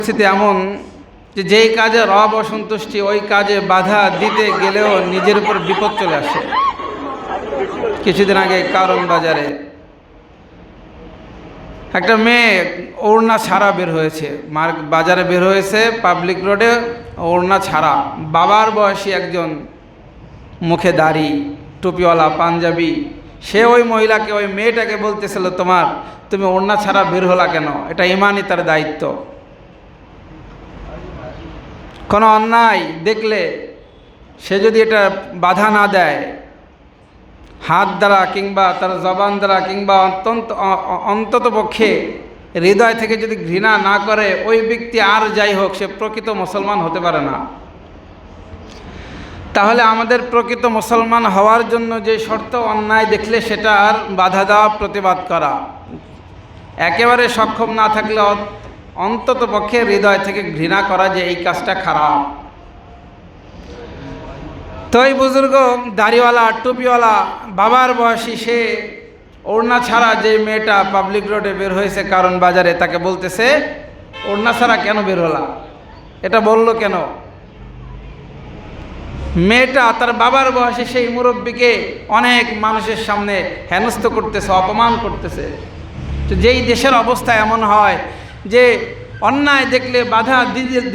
পরিস্থিতি এমন যে যেই কাজে রব অসন্তুষ্টি ওই কাজে বাধা দিতে গেলেও নিজের উপর বিপদ চলে আসে। কিছুদিন আগে কারণ বাজারে একটা মেয়ে ওড়না ছাড়া বের হয়েছে, বাজারে বের হয়েছে, পাবলিক রোডে ওড়না ছাড়া। বাবার বয়সী একজন, মুখে দাড়ি, টুপিওয়ালা, পাঞ্জাবি, সে ওই মহিলাকে, ওই মেয়েটাকে বলতেছিল, তুমি ওড়না ছাড়া বের হলা কেন? এটা ইমানই তার দায়িত্ব। কোনো অন্যায় দেখলে সে যদি এটা বাধা না দেয়, হাত দ্বারা কিংবা তার জবান দ্বারা কিংবা অন্তত পক্ষে হৃদয় থেকে যদি ঘৃণা না করে, ওই ব্যক্তি আর যাই হোক সে প্রকৃত মুসলমান হতে পারে না। তাহলে আমাদের প্রকৃত মুসলমান হওয়ার জন্য যে শর্ত, অন্যায় দেখলে সেটার বাধা দেওয়া, প্রতিবাদ করা, একেবারে সক্ষম না থাকলে অন্তত পক্ষে হৃদয় থেকে ঘৃণা করা যে এই কাজটা খারাপ। তো এই বুজুর্গ, দাড়িওয়ালা, টুপিওয়ালা, বাবার বয়সী, সে ওড়না ছাড়া যে মেয়েটা পাবলিক রোডে বের হয়েছে কারণ বাজারে, তাকে বলতেছে, ওড়না ছাড়া কেন বের হলা? এটা বললো কেন? মেয়েটা তার বাবার বয়সী সেই মুরব্বীকে অনেক মানুষের সামনে হেনস্থ করতেছে, অপমান করতেছে। তো যেই দেশের অবস্থা এমন হয় যে অন্যায় দেখলে বাধা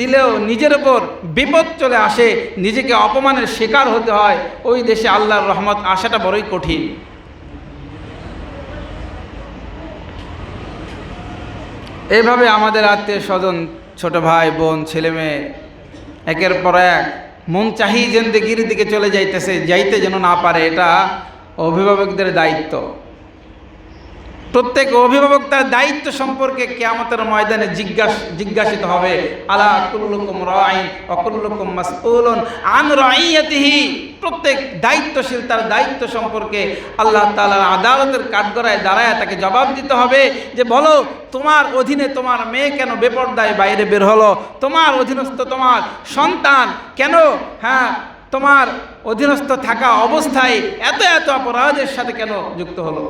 দিলেও নিজের ওপর বিপদ চলে আসে, নিজেকে অপমানের শিকার হতে হয়, ওই দেশে আল্লাহর রহমত আসাটা বড়ই কঠিন। এইভাবে আমাদের আত্মীয় স্বজন, ছোট ভাই বোন, ছেলে মেয়ে একের পর এক মন চাহি জিন্দেগির দিকে চলে যাইতেছে, যাইতে যেন না পারে। এটা অভিভাবকদের দায়িত্ব। প্রত্যেক অভিভাবক তার দায়িত্ব সম্পর্কে কিয়ামতের ময়দানে জিজ্ঞাসিত হবে। আলা কুল্লুকুম রাঈন ওয়া কুল্লুকুম মাসউলুন আন রাঈয়াতিহি। প্রত্যেক দায়িত্বশীল তার দায়িত্ব সম্পর্কে আল্লাহ তাআলার আদালতের কাঠগড়ায় দাঁড়ায় তাকে জবাব দিতে হবে যে, বলো, তোমার অধীনে তোমার মেয়ে কেন বেপরদায় বাইরে বের হলো? তোমার অধীনস্থ তোমার সন্তান কেন তোমার অধীনস্থ থাকা অবস্থায় এত এত অপরাধের সাথে কেন যুক্ত হলো?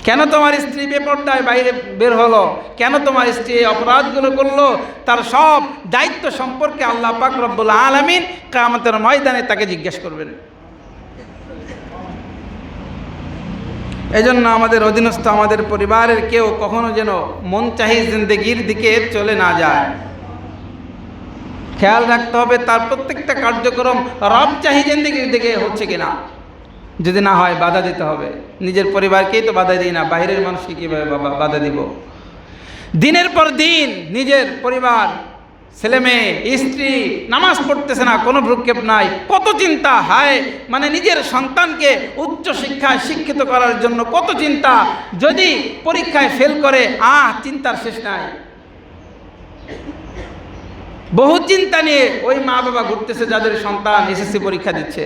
কেন তোমার স্ত্রী বেপরদায় বাইরে বের হলো? কেন তোমার স্ত্রী অপরাধগুলো করলো? তার সব দায়িত্ব সম্পর্কে আল্লাহ পাক রব্বুল আলামিন কিয়ামতের ময়দানে তাকে জিজ্ঞেস করবেন। এজন্য আমাদের অধীনস্থ, আমাদের পরিবারের কেউ কখনো যেন মন চাহি জিন্দেগির দিকে চলে না যায়। খেয়াল রাখতে হবে তার প্রত্যেকটা কার্যক্রম রব চাহি জিন্দেগির দিকে হচ্ছে কিনা। যদি না হয় বাধা দিতে হবে। নিজের পরিবারকেই তো বাধা দিই না, বাইরের মানুষকে কীভাবে বাধা দিব? দিনের পর দিন নিজের পরিবার, ছেলে মেয়ে, স্ত্রী নামাজ পড়তেছে না, কোনো ভ্রুক্ষেপ নাই, কত চিন্তা। হায়, মানে নিজের সন্তানকে উচ্চ শিক্ষায় শিক্ষিত করার জন্য কত চিন্তা। যদি পরীক্ষায় ফেল করে, চিন্তার শেষ নাই। বহু চিন্তা নিয়ে ওই মা বাবা ঘুরতেছে যাদের সন্তান এসএসসি পরীক্ষা দিচ্ছে।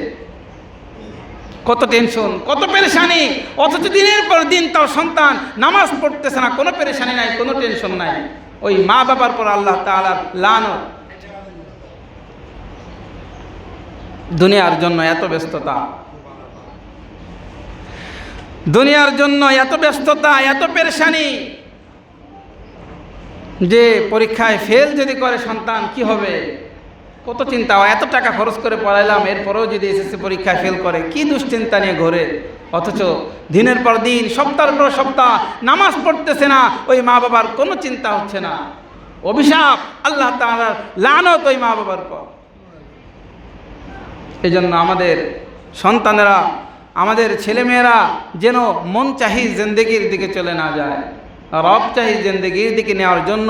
কত টেনশন, কত পেরেশানি। অথচ দিনের পর দিন তার সন্তান নামাজ পড়তেছে না, কোনো পেরেশানি নাই, কোনো টেনশন নাই। ওই মা বাবার পর আল্লাহ তাআলার লানত। দুনিয়ার জন্য এত ব্যস্ততা, দুনিয়ার জন্য এত ব্যস্ততা, এত পেরেশানি যে পরীক্ষায় ফেল যদি করে সন্তান কি হবে? কত চিন্তা। এত টাকা খরচ করে পড়াইলাম, এরপরেও যদি এসএসসি পরীক্ষায় ফেল করে, কি দুশ্চিন্তা নিয়ে ঘোরে। অথচ দিনের পর দিন, সপ্তাহের পর সপ্তাহ নামাজ পড়তেছে না, ওই মা বাবার কোনো চিন্তা হচ্ছে না। অভিশাপ, আল্লাহ তাআলার লানত ওই মা বাবার পর। এই জন্য আমাদের সন্তানেরা, আমাদের ছেলেমেয়েরা যেন মন চাহি জিন্দেগির দিকে চলে না যায়, রব চাহি জিন্দেগির দিকে নেওয়ার জন্য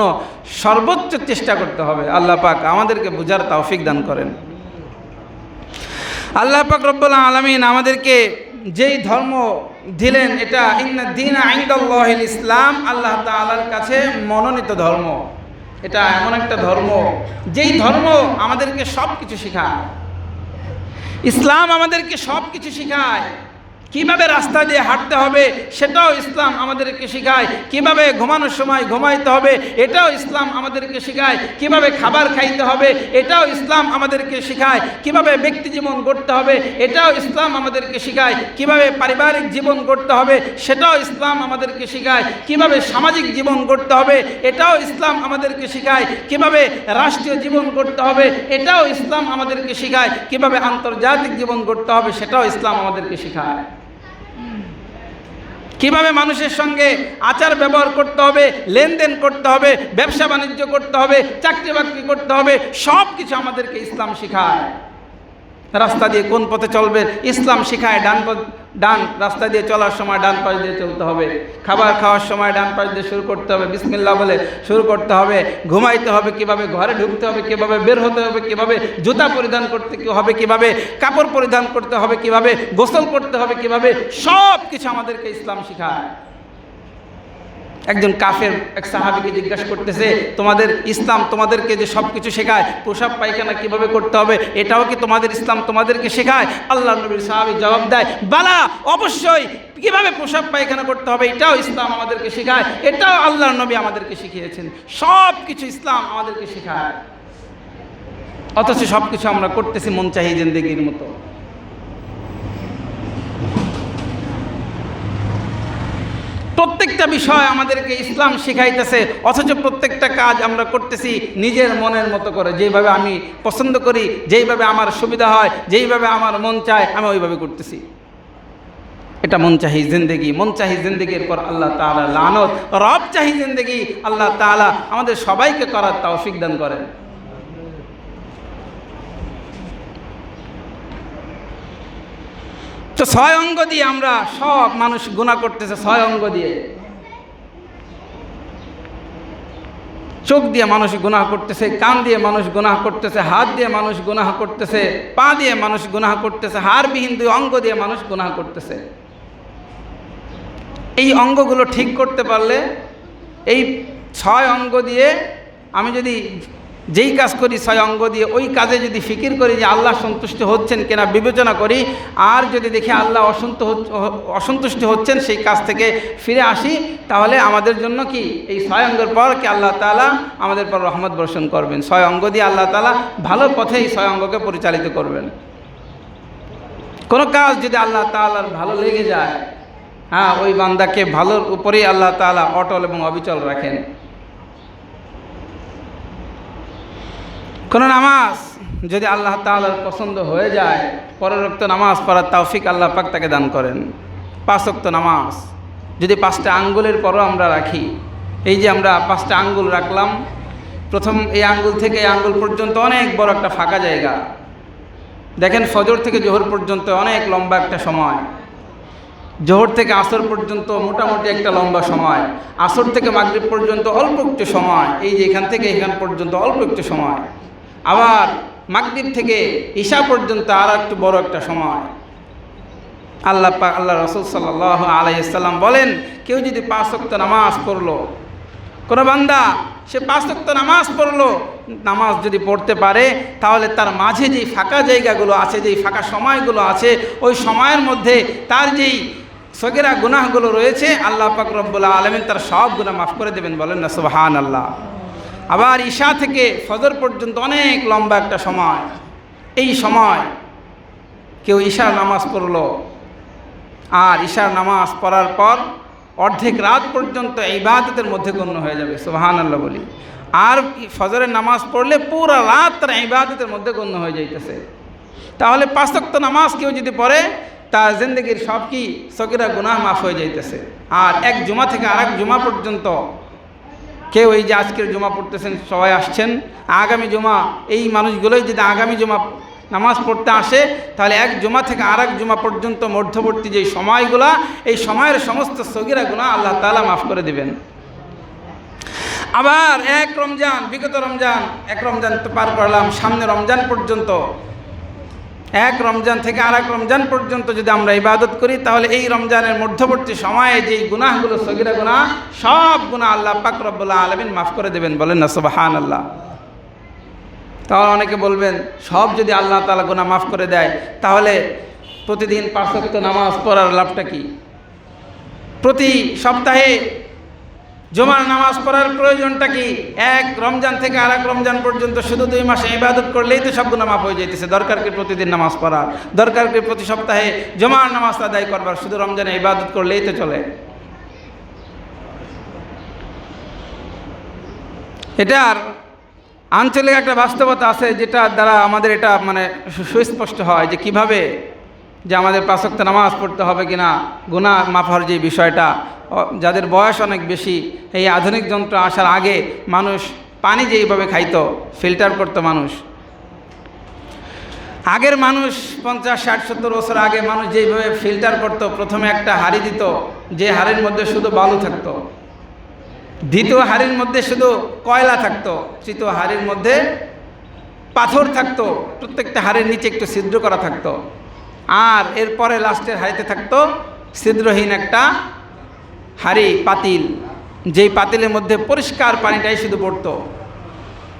সর্বোচ্চ চেষ্টা করতে হবে। আল্লাহ পাক আমাদেরকে বুঝার তৌফিক দান করেন। আল্লাহ পাক রব্বুল আলামিন আমাদেরকে যেই ধর্ম দিলেন, এটা ইন্নাদ দীনা ইনদাল্লাহিল ইসলাম, আল্লাহ তাআলার কাছে মনোনীত ধর্ম। এটা এমন একটা ধর্ম যেই ধর্ম আমাদেরকে সব কিছু শেখায়। ইসলাম আমাদেরকে সব কিছু শেখায়। কিভাবে রাস্তা দিয়ে হাঁটতে হবে সেটাও ইসলাম আমাদেরকে শেখায়, কিভাবে ঘুমানোর সময় ঘুমাইতে হবে এটাও ইসলাম আমাদেরকে শেখায়, কিভাবে খাবার খাইতে হবে এটাও ইসলাম আমাদেরকে শেখায়, কিভাবে ব্যক্তি জীবন গড়তে হবে এটাও ইসলাম আমাদেরকে শেখায়, কিভাবে পারিবারিক জীবন গড়তে হবে সেটাও ইসলাম আমাদেরকে শেখায়, কিভাবে সামাজিক জীবন গড়তে হবে এটাও ইসলাম আমাদেরকে শেখায়, কিভাবে রাষ্ট্রীয় জীবন গড়তে হবে এটাও ইসলাম আমাদেরকে শেখায়, কিভাবে আন্তর্জাতিক জীবন গড়তে হবে সেটাও ইসলাম আমাদেরকে শেখায়, কিভাবে মানুষের সঙ্গে আচার ব্যবহার করতে হবে, লেনদেন করতে হবে, ব্যবসা বাণিজ্য করতে হবে, চাকরি বাকরি করতে হবে, সব কিছু আমাদেরকে ইসলাম শেখায়। রাস্তা দিয়ে কোন পথে চলবে ইসলাম শেখায়, ডান রাস্তা দিয়ে চলার সময় ডান পাশ দিয়ে চলতে হবে, খাবার খাওয়ার সময় ডান পাশ দিয়ে শুরু করতে হবে, বিসমিল্লাহ বলে শুরু করতে হবে, ঘুমাইতে হবে কিভাবে, ঘরে ঢুকতে হবে কিভাবে, বের হতে হবে কিভাবে, জুতা পরিধান করতে হবে কিভাবে, কাপড় পরিধান করতে হবে কিভাবে, গোসল করতে হবে কিভাবে, সব কিছু আমাদেরকে ইসলাম শেখায়। একজন কাফের এক সাহাবীকে জিজ্ঞাসা করতেছে, তোমাদের ইসলাম তোমাদেরকে যে সব কিছু শেখায়, প্রসাব পায়খানা কিভাবে করতে হবে এটাও কি তোমাদের ইসলাম তোমাদেরকে শেখায়? আল্লাহ নবীর সাহাবী জবাব দেয়, বালা, অবশ্যই, কিভাবে প্রসাব পায়খানা করতে হবে এটাও ইসলাম আমাদেরকে শেখায়, এটাও আল্লাহর নবী আমাদেরকে শিখিয়েছেন, সব কিছু ইসলাম আমাদেরকে শেখায়। অথচ সব কিছু আমরা করতেছি মন চাহি জিন্দেগির মতো। প্রত্যেকটা বিষয় আমাদেরকে ইসলাম শিখাইতেছে, অথচ প্রত্যেকটা কাজ আমরা করতেছি নিজের মনের মতো করে, যেইভাবে আমি পছন্দ করি, যেইভাবে আমার সুবিধা হয়, যেইভাবে আমার মন চায় আমি ওইভাবে করতেছি। এটা মন চাহি জিন্দেগি। মন চাহি জিন্দেগির পর আল্লাহ তাআলা লানত, রব চাহি জিন্দেগি আল্লাহ তাআলা আমাদের সবাইকে করার তৌফিক দান করেন। তো 6 অঙ্গ দিয়ে আমরা সব মানুষ গুনাহ করতেছে, 6 অঙ্গ দিয়ে। চোখ দিয়ে মানুষ গুনাহ করতেছে, কান দিয়ে মানুষ গুনাহ করতেছে, হাত দিয়ে মানুষ গুনাহ করতেছে, পা দিয়ে মানুষ গুনাহ করতেছে, হাড়বিহীন 2 অঙ্গ দিয়ে মানুষ গুনাহ করতেছে। এই অঙ্গগুলো ঠিক করতে পারলে, এই 6 অঙ্গ দিয়ে আমি যদি যেই কাজ করি 6 অঙ্গ দিয়ে, ওই কাজে যদি ফিকির করি যে আল্লাহ সন্তুষ্ট হচ্ছেন কিনা বিবেচনা করি, আর যদি দেখি আল্লাহ অসন্তুষ্ট হচ্ছেন সেই কাজ থেকে ফিরে আসি, তাহলে আমাদের জন্য কি এই 6 অঙ্গের পর কি আল্লাহ তাআলা আমাদের পর রহমত বর্ষণ করবেন। 6 অঙ্গ দিয়ে আল্লাহ তাআলা ভালো পথে এই 6 অঙ্গকে পরিচালিত করবেন। কোনো কাজ যদি আল্লাহ তাআলার ভালো লেগে যায়, হ্যাঁ, ওই বান্দাকে ভালোর উপরেই আল্লাহ তাআলা অটল এবং অবিচল রাখেন। কোনো নামাজ যদি আল্লাহ তাআলার পছন্দ হয়ে যায়, পরের ওয়াক্ত নামাজ পড়ার তৌফিক আল্লাহ পাক তাকে দান করেন। 5 ওয়াক্ত নামাজ যদি 5টা আঙ্গুলের পরও আমরা রাখি, এই যে আমরা 5টা আঙ্গুল রাখলাম, প্রথম এই আঙ্গুল থেকে এই আঙ্গুল পর্যন্ত অনেক বড় একটা ফাঁকা জায়গা। দেখেন ফজর থেকে জোহর পর্যন্ত অনেক লম্বা একটা সময়, জোহর থেকে আসর পর্যন্ত মোটামুটি একটা লম্বা সময়, আসর থেকে মাগরিব পর্যন্ত অল্প একটু সময়, এই যে এখান থেকে এখান পর্যন্ত অল্প একটু সময়, আবার মাগরিব থেকে ঈশা পর্যন্ত আর একটু বড় একটা সময়। আল্লাহ রাসূল সাল্লাল্লাহু আলাইহি সাল্লাম বলেন, কেউ যদি 5 ওয়াক্ত নামাজ পড়লো, কোনো বান্দা সে 5 ওয়াক্ত নামাজ পড়লো, নামাজ যদি পড়তে পারে, তাহলে তার মাঝে যেই ফাঁকা জায়গাগুলো আছে, যেই ফাঁকা সময়গুলো আছে, ওই সময়ের মধ্যে তার যেই সগীরা গুনাহগুলো রয়েছে, আল্লাহ পাক রব্বুল আলামিন তার সব গুনাহ মাফ করে দেবেন। বলেন না সুবহানাল্লাহ। আবার ঈশা থেকে ফজর পর্যন্ত অনেক লম্বা একটা সময়, এই সময় কেউ ঈশার নামাজ পড়লো, আর ঈশার নামাজ পড়ার পর অর্ধেক রাত পর্যন্ত ইবাদতের মধ্যে গণ্য হয়ে যাবে, সুবহানাল্লাহ বলি। আর ফজরের নামাজ পড়লে পুরো রাত তার ইবাদতের মধ্যে গণ্য হয়ে যাইতেছে। তাহলে 5 ওয়াক্ত নামাজ কেউ যদি পড়ে, তার জিন্দেগির সব কি সগীরা গুনাহ মাফ হয়ে যাইতেছে। আর এক জুমা থেকে আরেক জুমা পর্যন্ত কেউ, এই যে আজকের জুমা পড়তেছেন, সবাই আসছেন, আগামী জুমা এই মানুষগুলোই যদি আগামী জুমা নামাজ পড়তে আসে, তাহলে এক জুমা থেকে আরেক জুমা পর্যন্ত মধ্যবর্তী যে সময়গুলা, এই সময়ের সমস্ত সগীরা গুনাহ আল্লাহ তাআলা মাফ করে দিবেন। আবার এক রমজান, বিগত রমজান, এক রমজান তো পার করলাম, সামনে রমজান পর্যন্ত, এক রমজান থেকে আরেক রমজান পর্যন্ত যদি আমরা ইবাদত করি, তাহলে এই রমজানের মধ্যবর্তী সময়ে যেই গুনাহগুলো সগীরা গুনাহ, সব গুনাহ আল্লাহ পাক রব্বুল আলামিন মাফ করে দেবেন। বলেন না সুবহানাল্লাহ। তাহলে অনেকে বলবেন, সব যদি আল্লাহ তাআলা গুনাহ মাফ করে দেয়, তাহলে প্রতিদিন 5 ওয়াক্ত নামাজ পড়ার লাভটা কি? প্রতি সপ্তাহে জুমার নামাজ পড়ার প্রয়োজনটা কি? এক রমজান থেকে আরেক রমজান পর্যন্ত শুধু 2 মাসে ইবাদত করলেই তো সব গুনাহ মাফ হয়ে যাইতেছে। দরকার কি প্রতিদিন নামাজ পড়ার? দরকার কি প্রতি সপ্তাহে জুমার নামাজ আদায় করবার? শুধু রমজানে ইবাদত করলেই তো চলে। এটার আঞ্চলিক একটা বাস্তবতা আছে, যেটা দ্বারা আমাদের এটা মানে সুস্পষ্ট হয় যে কিভাবে যে আমাদের 5 ওয়াক্ত নামাজ পড়তে হবে কিনা, গুনাহ মাফ হওয়ার যে বিষয়টা। যাদের বয়স অনেক বেশি, এই আধুনিক যন্ত্র আসার আগে মানুষ পানি যেইভাবে খাইতো, ফিল্টার করতো মানুষ। আগের মানুষ 50, 60, 70 বছর আগে মানুষ যেইভাবে ফিল্টার করতো, প্রথমে একটা হাঁড়ি দিত, যে হাঁড়ির মধ্যে শুধু বালু থাকতো, দ্বিতীয় হাঁড়ির মধ্যে শুধু কয়লা থাকতো, তৃতীয় হাঁড়ির মধ্যে পাথর থাকতো, প্রত্যেকটা হাঁড়ির নিচে একটু ছিদ্র করা থাকতো, আর এরপরে লাস্টের হাঁড়িতে থাকতো ছিদ্রহীন একটা হাঁড়ি, পাতিল, যেই পাতিলের মধ্যে পরিষ্কার পানিটাই শুধু পড়তো।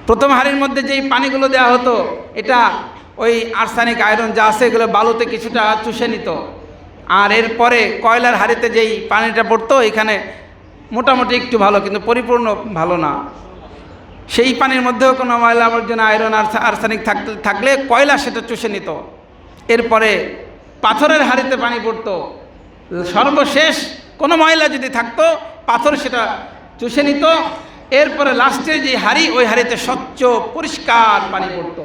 প্রথম হাঁড়ির মধ্যে যেই পানিগুলো দেওয়া হতো, এটা ওই আর্সেনিক আয়রন যা আছে এগুলো বালুতে কিছুটা চুষে নিত, আর এরপরে কয়লার হাঁড়িতে যেই পানিটা পড়তো এখানে মোটামুটি একটু ভালো, কিন্তু পরিপূর্ণ ভালো না। সেই পানির মধ্যেও কোনো ময়লা আবর্জনা, আয়রন, আর্সেনিক থাকলে কয়লা সেটা চুষে নিত। এরপরে পাথরের হাঁড়িতে পানি পড়তো, সর্বশেষ কোনো ময়লা যদি থাকতো পাথর সেটা চুষে নিত। এরপরে লাস্টে যে হাঁড়ি, ওই হাঁড়িতে স্বচ্ছ পরিষ্কার পানি পড়তো।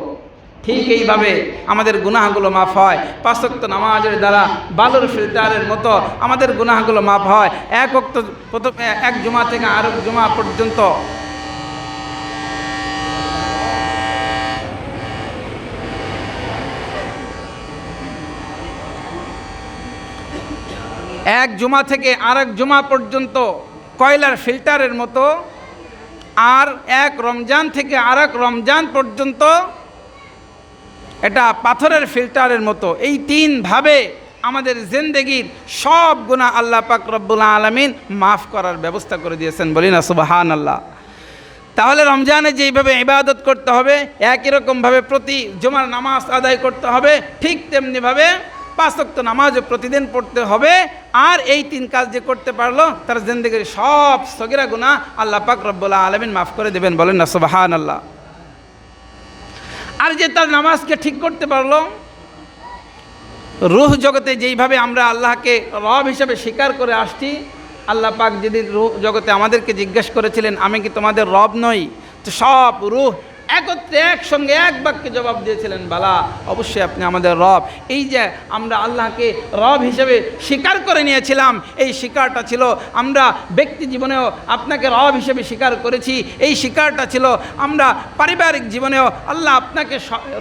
ঠিক এইভাবে আমাদের গুনাহগুলো মাফ হয়। 5 ওয়াক্ত নামাজের দ্বারা বালুর ফিল্টারের মতো আমাদের গুনাহগুলো মাফ হয়। এক ওয়াক্ত প্রথম এক জুমা থেকে আরেক জুমা পর্যন্ত এক জুমা থেকে আরেক জুমা পর্যন্ত কয়লার ফিল্টারের মতো, আর এক রমজান থেকে আরেক রমজান পর্যন্ত এটা পাথরের ফিল্টারের মতো। এই 3 ভাবে আমাদের জিন্দেগির সব গুনাহ আল্লাহ পাক রব্বুল আলামিন মাফ করার ব্যবস্থা করে দিয়েছেন। বলি না সুবহানাল্লাহ। তাহলে রমজানে যেইভাবে ইবাদত করতে হবে, একই রকমভাবে প্রতি জুমার নামাজ আদায় করতে হবে, ঠিক তেমনিভাবে 5 ওয়াক্ত নামাজও প্রতিদিন পড়তে হবে। আর এই 3 কাজ যে করতে পারলো, তার জিন্দেগির সব সগীরা গুনাহ আল্লাহ পাক রব্বুল আলামিন মাফ করে দেবেন। বলেন না সুবহানাল্লাহ। আর যে তার নামাজকে ঠিক করতে পারলো, রূহ জগতে যেইভাবে আমরা আল্লাহকে রব হিসেবে স্বীকার করে আসছি, আল্লাহ পাক যেদিন রূহ জগতে আমাদেরকে জিজ্ঞেস করেছিলেন আমি কি তোমাদের রব নই, তো সব রূহ একত্রে একসঙ্গে এক বাক্যে জবাব দিয়েছিলেন, বালা, অবশ্যই আপনি আমাদের রব। এই যে আমরা আল্লাহকে রব হিসেবে স্বীকার করে নিয়েছিলাম, এই স্বীকারটা ছিল আমরা ব্যক্তি জীবনেও আপনাকে রব হিসেবে স্বীকার করেছি। এই স্বীকারটা ছিল আমরা পারিবারিক জীবনেও আল্লাহ আপনাকে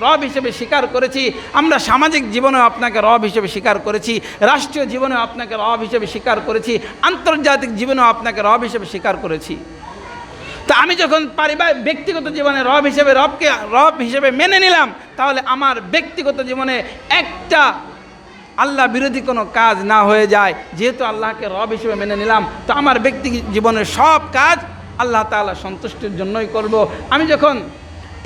রব হিসেবে স্বীকার করেছি। আমরা সামাজিক জীবনেও আপনাকে রব হিসেবে স্বীকার করেছি। রাষ্ট্রীয় জীবনেও আপনাকে রব হিসেবে স্বীকার করেছি। আন্তর্জাতিক জীবনেও আপনাকে রব হিসেবে স্বীকার করেছি। তা আমি যখন পারিবারিক ব্যক্তিগত জীবনে রবকে রব হিসেবে মেনে নিলাম, তাহলে আমার ব্যক্তিগত জীবনে একটা আল্লাহ বিরোধী কোনো কাজ না হয়ে যায়। যেহেতু আল্লাহকে রব হিসেবে মেনে নিলাম, তো আমার ব্যক্তি জীবনের সব কাজ আল্লাহ তাআলা সন্তুষ্টির জন্যই করব। আমি যখন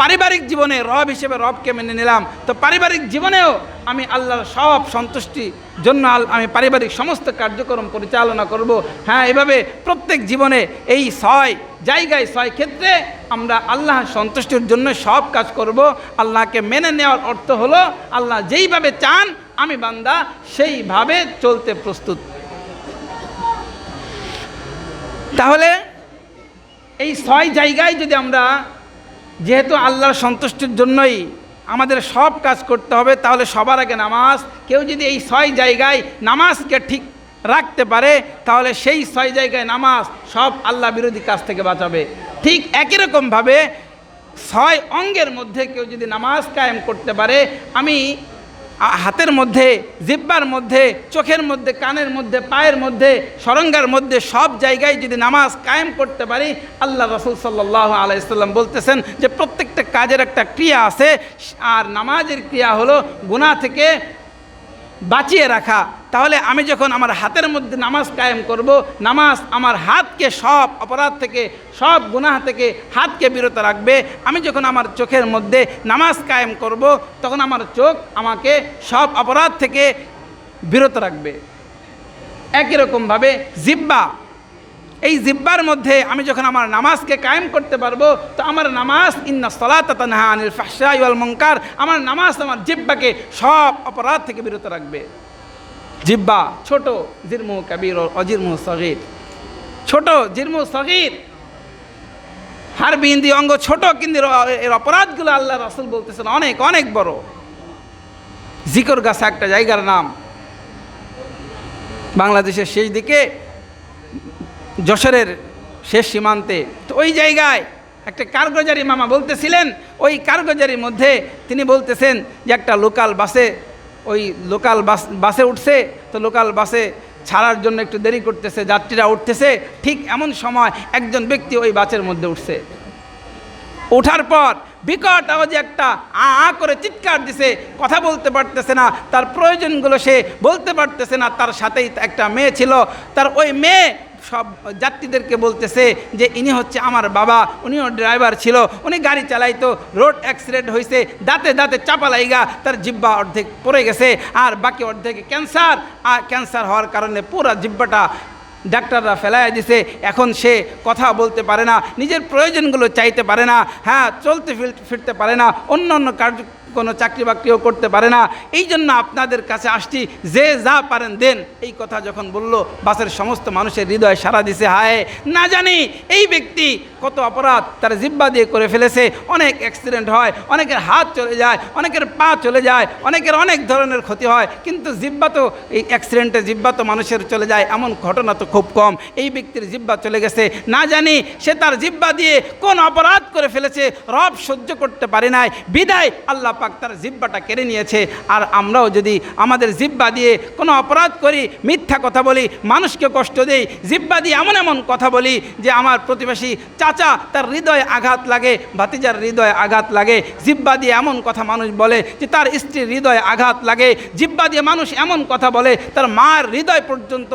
পারিবারিক জীবনে রব হিসেবে রবকে মেনে নিলাম, তো পারিবারিক জীবনেও আমি আল্লাহর সব সন্তুষ্টির জন্য আমি পারিবারিক সমস্ত কার্যক্রম পরিচালনা করব। হ্যাঁ, এভাবে প্রত্যেক জীবনে এই 6 জায়গায় 6 ক্ষেত্রে আমরা আল্লাহ সন্তুষ্টির জন্য সব কাজ করব। আল্লাহকে মেনে নেওয়ার অর্থ হলো আল্লাহ যেইভাবে চান আমি বান্দা সেইভাবে চলতে প্রস্তুত। তাহলে এই 6 জায়গায় যদি আমরা, যেহেতু আল্লাহর সন্তুষ্টির জন্যই আমাদের সব কাজ করতে হবে, তাহলে সবার আগে নামাজ। কেউ যদি এই 6 জায়গায় নামাজকে ঠিক রাখতে পারে, তাহলে সেই 6 জায়গায় নামাজ সব আল্লাহ বিরোধী কাজ থেকে বাঁচাবে। ঠিক একই রকমভাবে 6 অঙ্গের মধ্যে কেউ যদি নামাজ কায়েম করতে পারে, আমি হাতের মধ্যে, জিহ্বার মধ্যে, চোখের মধ্যে, কানের মধ্যে, পায়ের মধ্যে, সরঙ্গার মধ্যে সব জায়গায় যদি নামাজ কায়েম করতে পারি, আল্লাহ রাসূল সাল্লাল্লাহু আলাইহি ওয়াসাল্লাম বলতেছেন যে প্রত্যেকটা কাজের একটা ক্রিয়া আছে, আর নামাজের ক্রিয়া হলো গুনাহ থেকে বাঁচিয়ে রাখা। তাহলে আমি যখন আমার হাতের মধ্যে নামাজ কায়েম করব, নামাজ আমার হাতকে সব অপরাধ থেকে, সব গুনাহ থেকে হাতকে বিরত রাখবে। আমি যখন আমার চোখের মধ্যে নামাজ কায়েম করব, তখন আমার চোখ আমাকে সব অপরাধ থেকে বিরত রাখবে। একই রকমভাবে জিহ্বা, এই জিহ্বার মধ্যে আমি যখন আমার নামাজকে কায়েম করতে পারবো, তো আমার নামাজ ইন্না সালাতা তানহা আনিল ফাহশাই ওয়াল মুনকার, আমার নামাজ আমার জিহ্বাকে সব অপরাধ থেকে বিরত রাখবে। জিহ্বা ছোট, জিরমু কাবীর অজিরমু সগীর, ছোট জিরমু সগীর, হারবি ইন্দি অঙ্গ ছোট, কিন্তু এর অপরাধগুলো আল্লাহ রাসূল বলতেছেন অনেক অনেক বড়। জিকরগাছা একটা জায়গার নাম, বাংলাদেশের শেষ দিকে, যশোরের শেষ সীমান্তে। তো ওই জায়গায় একটা কারগুজারি মামা বলতেছিলেন, ওই কারগুজারির মধ্যে তিনি বলতেছেন যে একটা লোকাল বাসে, ওই লোকাল বাসে উঠছে, তো লোকাল বাসে ছাড়ার জন্য একটু দেরি করতেছে, যাত্রীরা উঠতেছে, ঠিক এমন সময় একজন ব্যক্তি ওই বাসের মধ্যে উঠছে। ওঠার পর বিকট আওয়াজে একটা আ আ করে চিৎকার দিছে, কথা বলতে পারতেছে না, তার প্রয়োজনগুলো সে বলতে পারতেছে না। তার সাথেই একটা মেয়ে ছিল, তার ওই মেয়ে সব যাত্রীদেরকে বলতেছে যে ইনি হচ্ছে আমার বাবা, উনিও ড্রাইভার ছিল, উনি গাড়ি চালাইতো, রোড অ্যাক্সিডেন্ট হয়েছে, দাঁতে দাঁতে চাপা লাইগা তার জিহ্বা অর্ধেক পড়ে গেছে, আর বাকি অর্ধেকে ক্যান্সার, আর ক্যান্সার হওয়ার কারণে পুরো জিহ্বাটা ডাক্তাররা ফেলাইয়া দিছে। এখন সে কথা বলতে পারে না, নিজের প্রয়োজনগুলো চাইতে পারে না, হ্যাঁ চলতে ফিরতে পারে না, অন্য অন্য কার্য কোনো চাকরি বাকরিও করতে পারে না। এই জন্য আপনাদের কাছে আসছি, যে যা পারেন দেন। এই কথা যখন বলল, বাসের সমস্ত মানুষের হৃদয় সাড়া দিছে। হায়, না জানি এই ব্যক্তি কত অপরাধ তার জিহ্বা দিয়ে করে ফেলেছে। অনেক অ্যাক্সিডেন্ট হয়, অনেকের হাত চলে যায়, অনেকের পা চলে যায়, অনেকের অনেক ধরনের ক্ষতি হয়, কিন্তু জিহ্বা তো, এই অ্যাক্সিডেন্টে জিহ্বা তো মানুষের চলে যায়, এমন ঘটনা তো খুব কম। এই ব্যক্তির জিহ্বা চলে গেছে, না জানি সে তার জিহ্বা দিয়ে কোন অপরাধ করে ফেলেছে, রব সহ্য করতে পারে নাই, বিদায় আল্লাহ পাক তার জিহ্বাটা কেড়ে নিয়েছে। আর আমরাও যদি আমাদের জিহ্বা দিয়ে কোনো অপরাধ করি, মিথ্যা কথা বলি, মানুষকে কষ্ট দেই, জিহ্বা দিয়ে এমন এমন কথা বলি যে আমার প্রতিবেশী চাচা তার হৃদয়ে আঘাত লাগে, ভাতিজার হৃদয়ে আঘাত লাগে, জিহ্বা দিয়ে এমন কথা মানুষ বলে যে তার স্ত্রীর হৃদয়ে আঘাত লাগে, জিহ্বা দিয়ে মানুষ এমন কথা বলে তার মার হৃদয় পর্যন্ত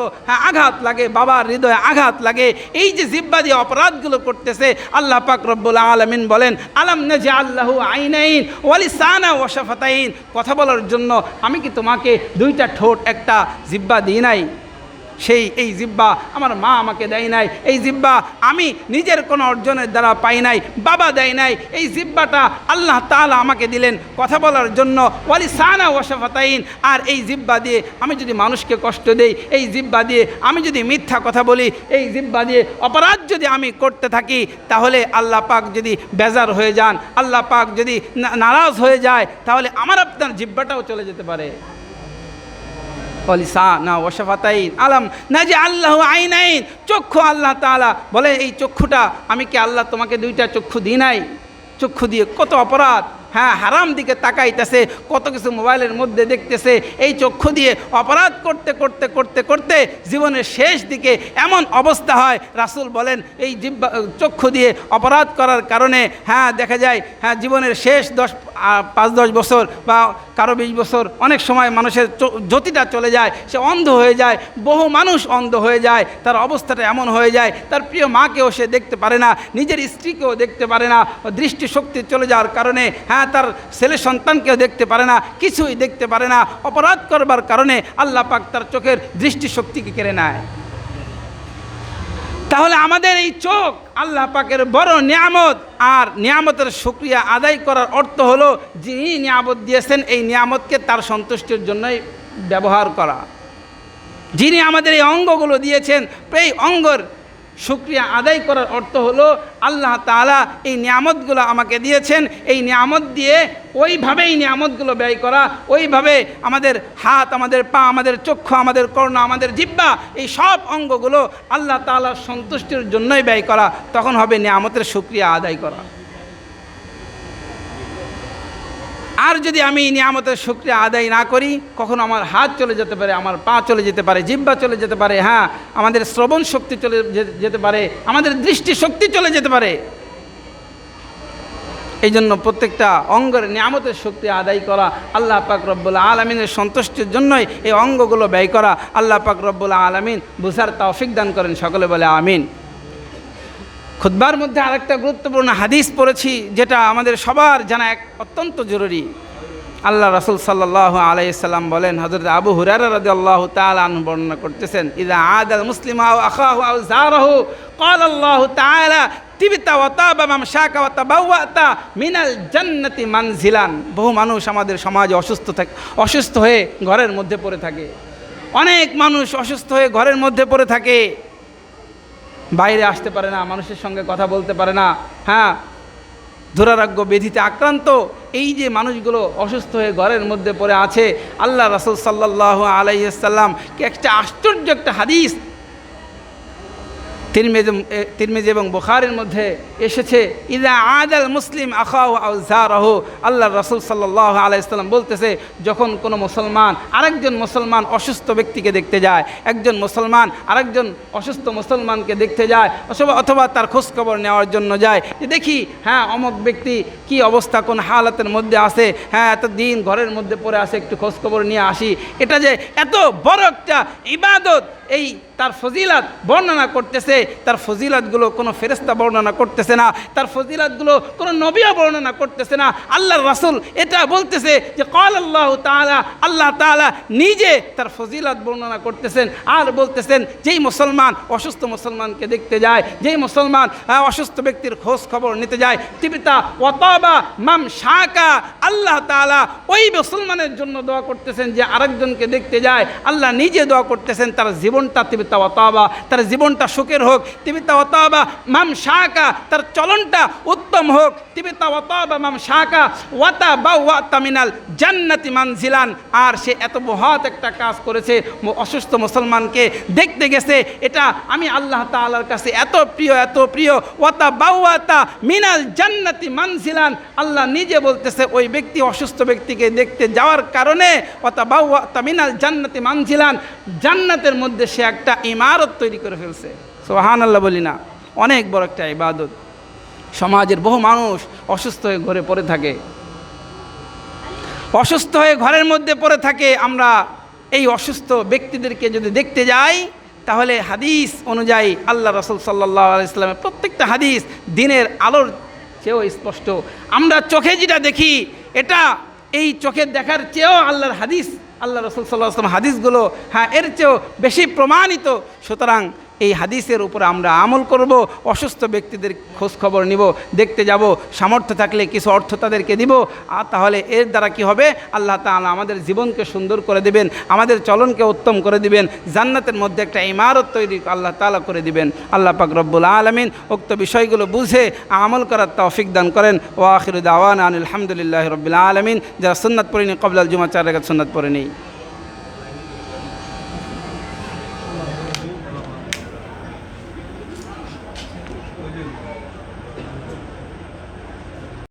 আঘাত লাগে, বাবার হৃদয়ে আঘাত লাগে। এই যে জিহ্বা দিয়ে অপরাধগুলো করতেছে, আল্লাহ পাক রব্বুল আলামিন বলেন, আলাম নাজআল লাহু আইনাইন ওয়া লিসানা ওয়া শাফাতাইন, কথা বলার জন্য আমি কি তোমাকে দুইটা ঠোঁট, একটা জিহ্বা দিই নাই? এই জিহ্বা আমার মা আমাকে দেয় নাই, এই জিহ্বা আমি নিজের কোনো অর্জনের দ্বারা পাই নাই, বাবা দেয় নাই, এই জিহ্বাটা আল্লাহ তাআলা আমাকে দিলেন কথা বলার জন্য। ওয়ালিসানা ওয়া শাফাতাইন, আর এই জিহ্বা দিয়ে আমি যদি মানুষকে কষ্ট দেই, এই জিহ্বা দিয়ে আমি যদি মিথ্যা কথা বলি, এই জিহ্বা দিয়ে অপরাধ যদি আমি করতে থাকি, তাহলে আল্লাহ পাক যদি বেজার হয়ে যান, আল্লাহ পাক যদি নারাজ হয়ে যায়, তাহলে আমার আপনার জিহ্বাটাও চলে যেতে পারে। ওয়ালিসানা ওয়া শাফাতাইন, আলাম নাজআল লাহু আইনাইন, চক্ষু আল্লাহ তাআলা বলে এই চক্ষুটা আমি কি আল্লাহ তোমাকে দুইটা চক্ষু দিই নাই? চক্ষু দিয়ে কত অপরাধ, হ্যাঁ হারাম দিকে তাকাইতেছে, কত কিছু মোবাইলের মধ্যে দেখতেছে, এই চক্ষু দিয়ে অপরাধ করতে করতে করতে করতে জীবনের শেষ দিকে এমন অবস্থা হয়, রাসূল বলেন এই জিহ্বা চক্ষু দিয়ে অপরাধ করার কারণে হ্যাঁ দেখা যায়, হ্যাঁ জীবনের শেষ 5-10 বছর বা কারো 20 বছর, অনেক সময় মানুষের জ্যোতিটা চলে যায়, সে অন্ধ হয়ে যায়, বহু মানুষ অন্ধ হয়ে যায়, তার অবস্থাটা এমন হয়ে যায়, তার প্রিয় মাকেও সে দেখতে পারে না, নিজের স্ত্রীকেও দেখতে পারে না, দৃষ্টিশক্তি চলে যাওয়ার কারণে হ্যাঁ তার ছেলে সন্তানকেও দেখতে পারে না, কিছুই দেখতে পারে না। অপরাধ করবার কারণে আল্লাহ পাক তার চোখের দৃষ্টিশক্তিকে কেড়ে নেয়। তাহলে আমাদের এই চোখ আল্লাহ পাকের বড় নিয়ামত, আর নিয়ামতের শুকরিয়া আদায় করার অর্থ হলো যিনি নিয়ামত দিয়েছেন এই নিয়ামতকে তার সন্তুষ্টির জন্যই ব্যবহার করা। যিনি আমাদের এই অঙ্গগুলো দিয়েছেন, এই অঙ্গর শুকরিয়া আদায় করার অর্থ হলো আল্লাহ তাআলা এই নিয়ামতগুলো আমাকে দিয়েছেন, এই নিয়ামত দিয়ে ওইভাবেই নিয়ামতগুলো ব্যয় করা, ওইভাবে আমাদের হাত, আমাদের পা, আমাদের চক্ষু, আমাদের কর্ণ, আমাদের জিহ্বা, এই সব অঙ্গগুলো আল্লাহ তাআলার সন্তুষ্টির জন্যই ব্যয় করা, তখন হবে নিয়ামতের শুকরিয়া আদায় করা। আর যদি আমি নিয়ামতের শুকরিয়া আদায় না করি, কখনো আমার হাত চলে যেতে পারে, আমার পা চলে যেতে পারে, জিহ্বা চলে যেতে পারে, হ্যাঁ আমাদের শ্রবণ শক্তি চলে যেতে পারে, আমাদের দৃষ্টি শক্তি চলে যেতে পারে। এই জন্য প্রত্যেকটা অঙ্গের নিয়ামতের শক্তি আদায় করা, আল্লাহ পাক রব্বুল আলামিনের সন্তুষ্টির জন্যই এই অঙ্গগুলো ব্যয় করা। আল্লাহ পাক রব্বুল আলামিন বুঝার তৌফিক দান করেন, সকলে বলে আমিন। খুতবার মধ্যে আরেকটা গুরুত্বপূর্ণ হাদিস পড়েছি, যেটা আমাদের সবার জানা এক অত্যন্ত জরুরি। আল্লাহ রাসূল সাল্লাল্লাহু আলাইহি সাল্লাম বলেন, হযরত আবু হুরায়রা রাদিয়াল্লাহু তাআলা আনহু বর্ণনা করতেছেন, ইযা আদাল মুসলিমা আও আখাহু আও যারাহু ক্বালা আল্লাহু তাআলা তিবতা ওয়া তাবা মামশাকা ওয়া তাবাওয়াতা মিনাল জান্নাতি মানজিলান। বহু মানুষ আমাদের সমাজে অসুস্থ হয়ে ঘরের মধ্যে পড়ে থাকে। অনেক মানুষ অসুস্থ হয়ে ঘরের মধ্যে পড়ে থাকে, বাইরে আসতে পারে না, মানুষের সঙ্গে কথা বলতে পারে না, হ্যাঁ, দুরারোগ্য ব্যাধিতে আক্রান্ত। এই যে মানুষগুলো অসুস্থ হয়ে ঘরের মধ্যে পড়ে আছে, আল্লাহ রাসূল সাল্লাল্লাহু আলাইহি ওয়াসাল্লাম কে একটা আশ্চর্য একটা হাদিস তিরমিজি এবং বুখারীর মধ্যে এসেছে, ইযা আদাল মুসলিম আখাহু আও যারাহু। আল্লাহ রাসূল সাল্লাল্লাহু আলাইহি ওয়াসাল্লাম বলতেছে, যখন কোনো মুসলমান আরেকজন মুসলমান অসুস্থ ব্যক্তিকে দেখতে যায়, একজন মুসলমান আরেকজন অসুস্থ মুসলমানকে দেখতে যায়, অথবা তার খোঁজখবর নেওয়ার জন্য যায়, যে দেখি হ্যাঁ অমুক ব্যক্তি কি অবস্থা, কোন হালাতের মধ্যে আছে, হ্যাঁ এত দিন ঘরের মধ্যে পড়ে আছে, একটু খোঁজখবর নিয়ে আসি। এটা যে এত বড় একটা ইবাদত, এই তার ফজিলাত বর্ণনা করতেছে। তার ফজিলাতগুলো কোনো ফেরেশতা বর্ণনা করতেছে না, তার ফজিলাতগুলো কোনো নবীও বর্ণনা করতেছে না। আল্লাহর রাসূল এটা বলতেছে যে ক্বাল আল্লাহু তাআলা, আল্লাহ তাআলা নিজে তার ফজিলাত বর্ণনা করতেছেন আর বলতেছেন, যেই মুসলমান অসুস্থ মুসলমানকে দেখতে যায়, যেই মুসলমান অসুস্থ ব্যক্তির খোঁজ খবর নিতে যায়, তিবতা ওয়া তাবা মামশাকা, আল্লাহ তাআলা ওই মুসলমানের জন্য দোয়া করতেছেন যে আরেকজনকে দেখতে যায়। আল্লাহ নিজে দোয়া করতেছেন তার জীবনটা তিবতা ওয়া তাবা, তার জীবনটা সুখের হোক, তিবতা ওয়া তাবা মামশাকা, তার চলনটা উত্তম হোক, তিবতা ওয়া তাবা মামশাকা ওয়া তাবাওয়াতা মিনাল জান্নাতি মানজিলান। আর সে এত মহৎ একটা কাজ করেছে, অসুস্থ মুসলমানকে দেখতে গেছে, এটা আমি আল্লাহ তাআলার কাছে এত প্রিয়, এত প্রিয়। ওয়া তাবাওয়াতা মিনাল জান্নাতি মানজিলান, আল্লাহ নিজে বলতেছে ওই ব্যক্তি অসুস্থ ব্যক্তিকে দেখতে যাওয়ার কারণে ওয়া তাবাওয়াতা মিনাল জান্নাতি মানজিলান, জান্নাতের মধ্যে সে একটা ইমারত তৈরি করে ফেলছে। সুবহানাল্লাহ বলি না, অনেক বড় একটা ইবাদত। সমাজের বহু মানুষ অসুস্থ হয়ে ঘরে পড়ে থাকে, অসুস্থ হয়ে ঘরের মধ্যে পড়ে থাকে। আমরা এই অসুস্থ ব্যক্তিদেরকে যদি দেখতে যাই, তাহলে হাদিস অনুযায়ী আল্লাহ রাসূল সাল্লাল্লাহু আলাইহি ওয়াসাল্লামের প্রত্যেকটা হাদিস দিনের আলোর চেয়েও স্পষ্ট। আমরা চোখে যেটা দেখি, এটা এই চোখের দেখার চেয়েও আল্লাহর হাদিস, আল্লাহ রাসূল সাল্লাল্লাহু আলাইহি ওয়াসাল্লাম হাদিসগুলো এর চেয়েও বেশি প্রমাণিত। সুতরাং এই হাদিসের উপরে আমরা আমল করব, অসুস্থ ব্যক্তিদের খোঁজ খবর নিব, দেখতে যাব, সামর্থ্য থাকলে কিছু অর্থ তাদেরকে দিব। আর তাহলে এর দ্বারা কি হবে, আল্লাহ তাআলা আমাদের জীবনকে সুন্দর করে দিবেন, আমাদের চলনকে উত্তম করে দিবেন, জান্নাতের মধ্যে একটা ইমারত তৈরি আল্লাহ তাআলা করে দিবেন। আল্লাহ পাক রব্বুল আলামিন উক্ত বিষয়গুলো বুঝে আমল করার তৌফিক দান করেন। ওয়া আখিরু দাওয়ানা আনিল হামদুলিল্লাহি রাব্বিল আলামিন। যারা সুন্নাত পড়েনি কবলাল জুমা 4 রাকাত সুন্নাত পড়ে নেই।